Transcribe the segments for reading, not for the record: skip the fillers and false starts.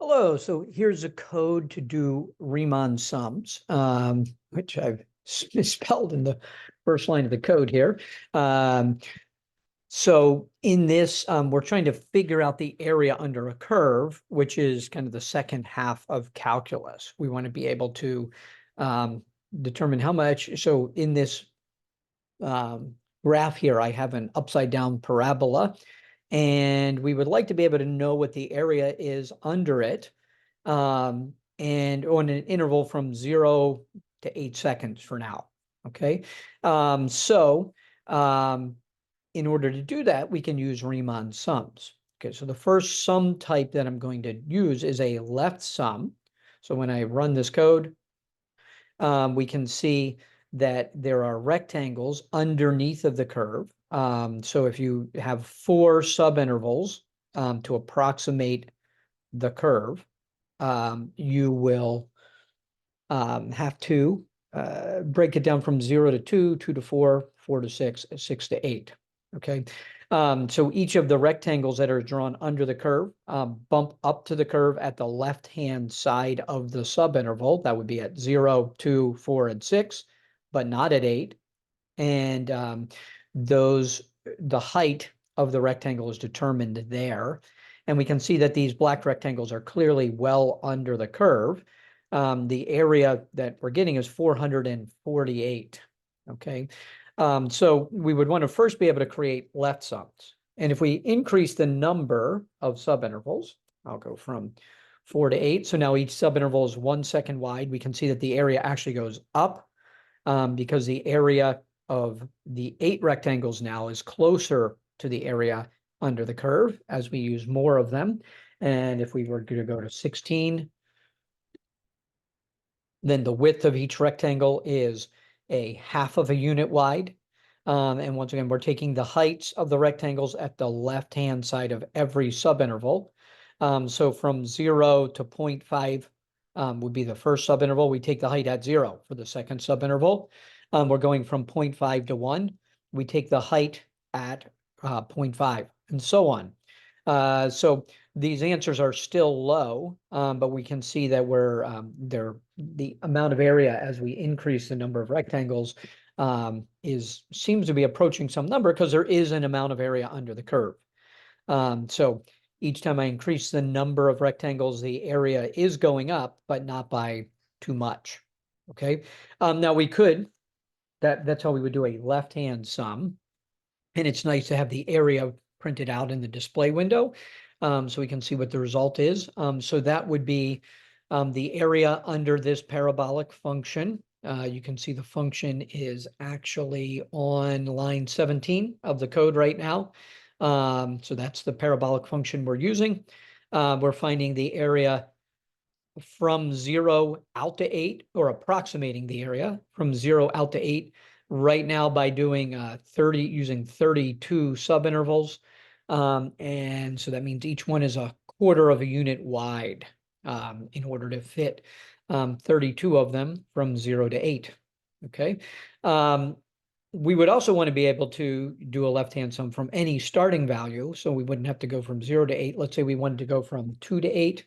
Hello, so here's a code to do Riemann sums, which I've misspelled in the first line of the code here. So in this, we're trying to figure out the area under a curve, which is kind of the second half of calculus. We want to be able to determine how much. So in this graph here, I have an upside down parabola, and we would like to be able to know what the area is under it, and on an interval from 0 to 8 seconds for now. Okay, in order to do that, we can use Riemann sums. Okay, so the first sum type that I'm going to use is a left sum. So when I run this code, we can see that there are rectangles underneath of the curve. So if you have 4 subintervals to approximate the curve, you will have to break it down from 0 to 2, 2 to 4, 4 to 6, 6 to 8. Okay, so each of the rectangles that are drawn under the curve bump up to the curve at the left-hand side of the subinterval. That would be at 0, 2, 4, and 6, but not at 8. And the height of the rectangle is determined there. And we can see that these black rectangles are clearly well under the curve. The area that we're getting is 448. Okay, so we would want to first be able to create left sums. And if we increase the number of subintervals, I'll go from 4 to 8. So now each subinterval is 1 second wide. We can see that the area actually goes up because the area of the 8 rectangles now is closer to the area under the curve as we use more of them. And if we were going to go to 16, then the width of each rectangle is a half of a unit wide. And once again, we're taking the heights of the rectangles at the left-hand side of every subinterval. So from 0 to 0.5 would be the first subinterval. We take the height at 0 for the second subinterval. We're going from 0.5 to 1. We take the height at 0.5 and so on. So these answers are still low, but we can see that the amount of area as we increase the number of rectangles seems to be approaching some number because there is an amount of area under the curve. So each time I increase the number of rectangles, the area is going up, but not by too much. Okay. Now we could, that's how we would do a left-hand sum. And it's nice to have the area printed out in the display window, so we can see what the result is. So that would be the area under this parabolic function. You can see the function is actually on line 17 of the code right now. So that's the parabolic function we're using. We're finding the area from 0 out to 8, or approximating the area from 0 out to 8 right now by doing using 32 subintervals. And so that means each one is a quarter of a unit wide in order to fit 32 of them from 0 to 8. Okay. We would also want to be able to do a left-hand sum from any starting value, so we wouldn't have to go from 0 to 8. Let's say we wanted to go from 2 to 8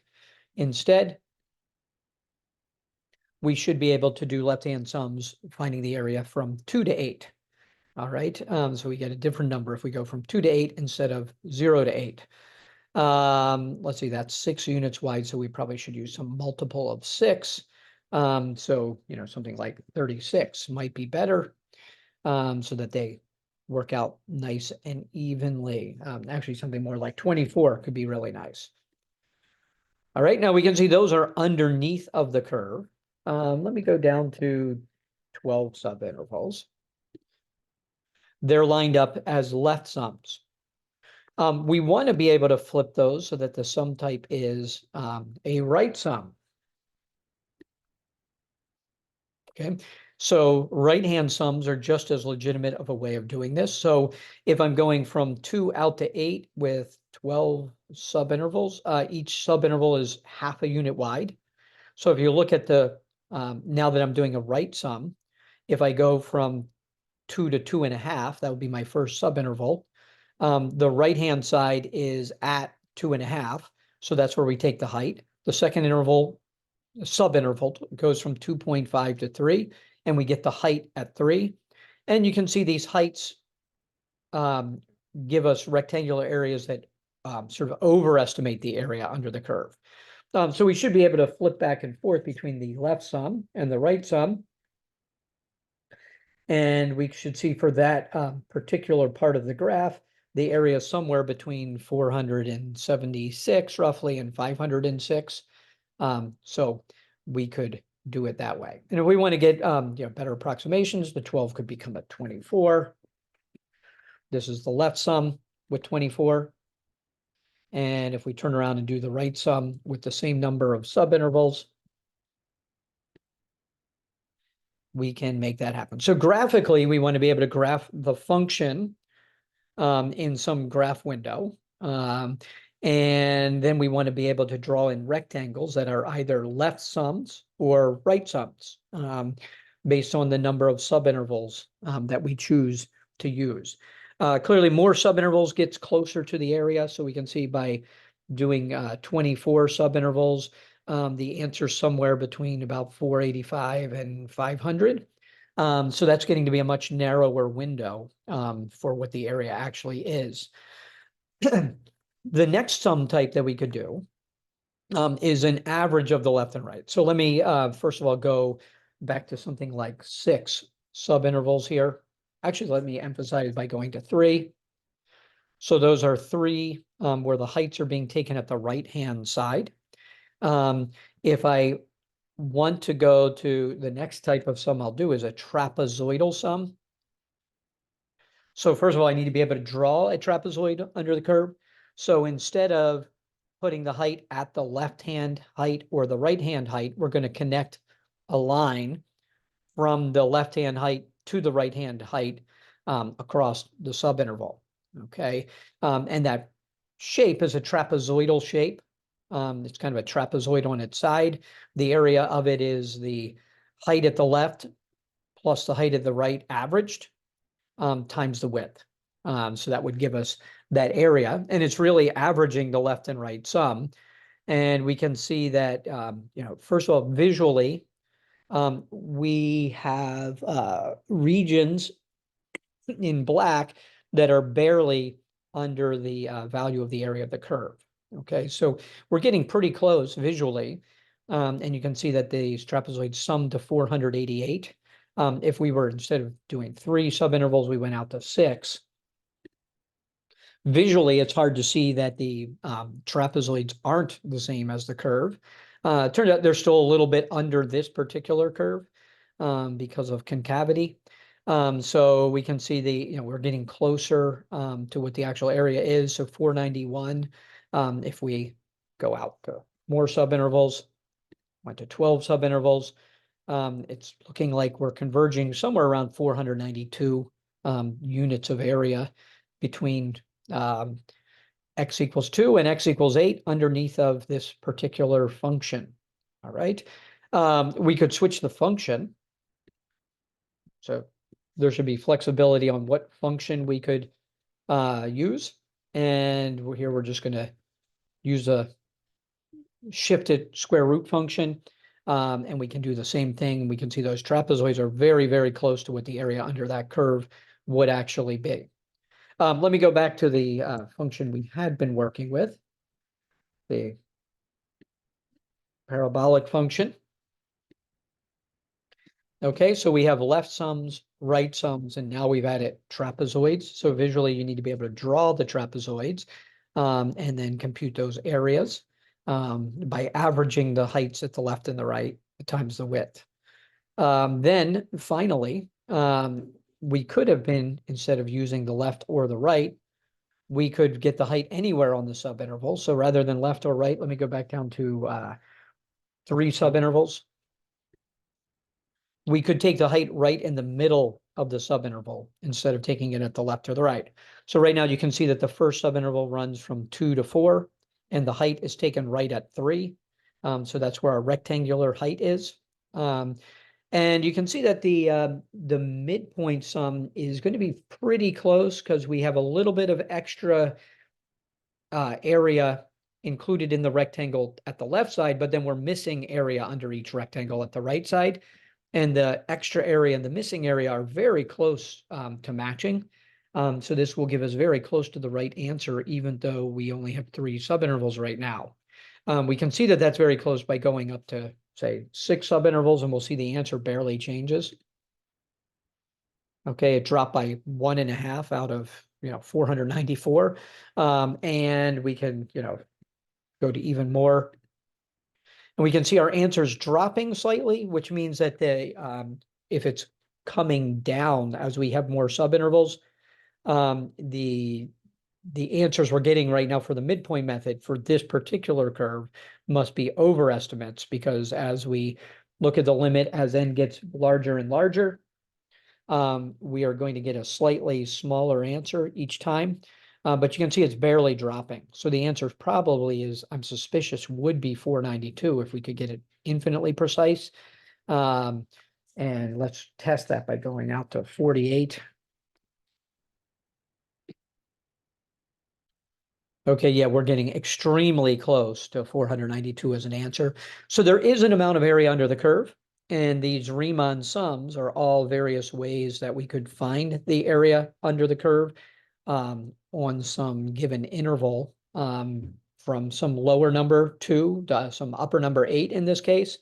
instead. We should be able to do left-hand sums finding the area from 2 to 8. All right, so we get a different number if we go from 2 to 8 instead of 0 to 8. Let's see, that's 6 units wide, so we probably should use some multiple of 6. So, something like 36 might be better, so that they work out nice and evenly. Actually, something more like 24 could be really nice. All right, now we can see those are underneath of the curve. Let me go down to 12 subintervals. They're lined up as left sums. We want to be able to flip those so that the sum type is a right sum. Okay, so right-hand sums are just as legitimate of a way of doing this. So if I'm going from 2 out to 8 with 12 subintervals, each subinterval is half a unit wide. So if you look at now that I'm doing a right sum, if I go from 2 to 2.5, that would be my first subinterval. The right-hand side is at 2.5, so that's where we take the height. The second interval, subinterval, goes from 2.5 to 3, and we get the height at 3. And you can see these heights give us rectangular areas that sort of overestimate the area under the curve. So we should be able to flip back and forth between the left sum and the right sum. And we should see for that particular part of the graph, the area is somewhere between 476 roughly and 506. So we could do it that way. And if we want to get better approximations, the 12 could become a 24. This is the left sum with 24. And if we turn around and do the right sum with the same number of subintervals, we can make that happen. So graphically, we want to be able to graph the function in some graph window. And then we want to be able to draw in rectangles that are either left sums or right sums based on the number of subintervals that we choose to use. Clearly, more subintervals gets closer to the area. So we can see by doing 24 subintervals, the answer is somewhere between about 485 and 500. So that's getting to be a much narrower window for what the area actually is. The next sum type that we could do is an average of the left and right. So let me first of all go back to something like 6 subintervals here. Actually, let me emphasize by going to 3. So those are 3 where the heights are being taken at the right-hand side. If I want to go to the next type of sum I'll do is a trapezoidal sum. So first of all, I need to be able to draw a trapezoid under the curve. So instead of putting the height at the left-hand height or the right-hand height, we're going to connect a line from the left-hand height to the right-hand height across the subinterval. Okay, and that shape is a trapezoidal shape. It's kind of a trapezoid on its side. The area of it is the height at the left plus the height at the right averaged times the width. So that would give us that area. And it's really averaging the left and right sum. And we can see that, first of all, visually, we have regions in black that are barely under the value of the area of the curve. Okay, so we're getting pretty close visually. And you can see that these trapezoids sum to 488. If we were, instead of doing 3 subintervals, we went out to 6. Visually, it's hard to see that the trapezoids aren't the same as the curve. It turns out they're still a little bit under this particular curve because of concavity. So we can see we're getting closer to what the actual area is. So 491, if we go out to more subintervals, went to 12 subintervals, it's looking like we're converging somewhere around 492 units of area between x equals 2 and x equals 8 underneath of this particular function. All right. We could switch the function. So there should be flexibility on what function we could use. And here we're just going to use a shifted square root function. And we can do the same thing. We can see those trapezoids are very, very close to what the area under that curve would actually be. Let me go back to the function we had been working with, the parabolic function. Okay, so we have left sums, right sums, and now we've added trapezoids. So visually, you need to be able to draw the trapezoids and then compute those areas by averaging the heights at the left and the right times the width. Then finally, we could have been, instead of using the left or the right, we could get the height anywhere on the subinterval. So rather than left or right, let me go back down to 3 subintervals. We could take the height right in the middle of the subinterval instead of taking it at the left or the right. So right now you can see that the first subinterval runs from 2 to 4, and the height is taken right at 3. So that's where our rectangular height is. And you can see that the midpoint sum is going to be pretty close because we have a little bit of extra area included in the rectangle at the left side, but then we're missing area under each rectangle at the right side. And the extra area and the missing area are very close to matching. So this will give us very close to the right answer, even though we only have 3 subintervals right now. We can see that that's very close by going up to, say, 6 subintervals, and we'll see the answer barely changes. Okay, it dropped by 1.5 out of 494. And we can go to even more. And we can see our answers dropping slightly, which means that if it's coming down as we have more subintervals, the answers we're getting right now for the midpoint method for this particular curve must be overestimates, because as we look at the limit as n gets larger and larger, we are going to get a slightly smaller answer each time. But you can see it's barely dropping. So the answer probably is, I'm suspicious, would be 492 if we could get it infinitely precise. And let's test that by going out to 48. Okay, yeah, we're getting extremely close to 492 as an answer. So there is an amount of area under the curve, and these Riemann sums are all various ways that we could find the area under the curve on some given interval, from some lower number 2 to some upper number 8 in this case.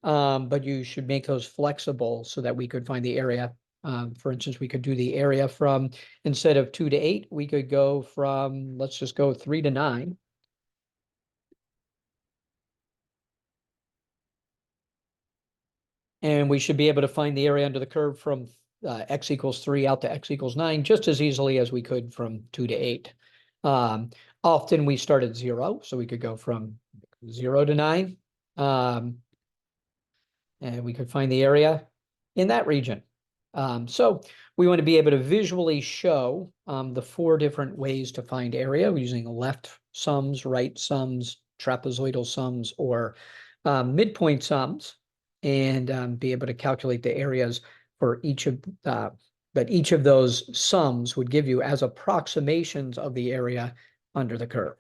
But you should make those flexible so that we could find the area. For instance, we could do the area from, instead of 2 to 8, we could go from, let's just go 3 to 9. And we should be able to find the area under the curve from x equals 3 out to x equals 9 just as easily as we could from 2 to 8. Often we start at 0, so we could go from 0 to 9. And we could find the area in that region. So we want to be able to visually show the 4 different ways to find area using left sums, right sums, trapezoidal sums, or midpoint sums, and be able to calculate the areas for each of but each of those sums would give you as approximations of the area under the curve.